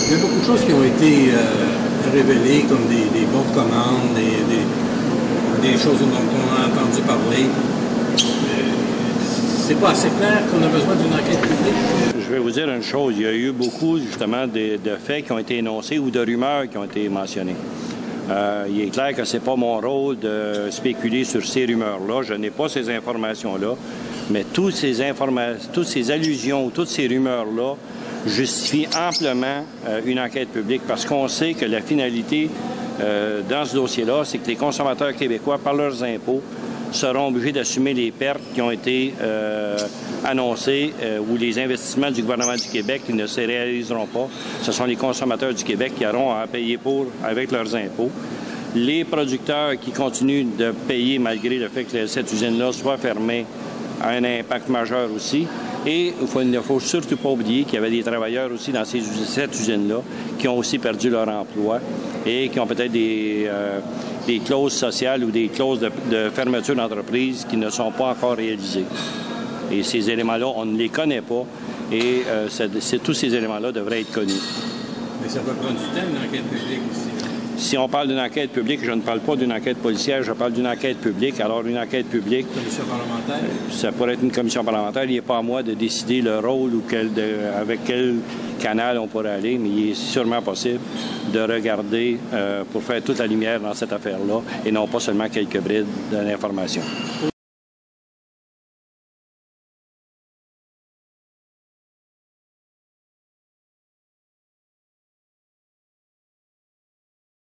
Il y a beaucoup de choses qui ont été révélées, comme des bons de commande, des choses dont on a entendu parler. C'est pas assez clair qu'on a besoin d'une enquête publique. Je vais vous dire une chose. Il y a eu beaucoup, justement, de faits qui ont été énoncés ou de rumeurs qui ont été mentionnées. Il est clair que ce n'est pas mon rôle de spéculer sur ces rumeurs-là. Je n'ai pas ces informations-là. Mais toutes ces allusions, toutes ces rumeurs-là justifient amplement une enquête publique parce qu'on sait que la finalité dans ce dossier-là, c'est que les consommateurs québécois, par leurs impôts, seront obligés d'assumer les pertes qui ont été annoncées ou les investissements du gouvernement du Québec qui ne se réaliseront pas. Ce sont les consommateurs du Québec qui auront à payer pour avec leurs impôts. Les producteurs qui continuent de payer malgré le fait que cette usine-là soit fermée a un impact majeur aussi. Et il ne faut surtout pas oublier qu'il y avait des travailleurs aussi dans cette usine-là qui ont aussi perdu leur emploi et qui ont peut-être des clauses sociales ou des clauses de fermeture d'entreprise qui ne sont pas encore réalisées. Et ces éléments-là, on ne les connaît pas et tous ces éléments-là devraient être connus. Mais ça peut prendre du temps, une enquête publique aussi. Si on parle d'une enquête publique, je ne parle pas d'une enquête policière, je parle d'une enquête publique. Alors, une enquête publique... Commission parlementaire? Ça pourrait être une commission parlementaire. Il n'est pas à moi de décider le rôle ou avec quel canal on pourrait aller, mais il est sûrement possible de regarder pour faire toute la lumière dans cette affaire-là et non pas seulement quelques brides de l'information.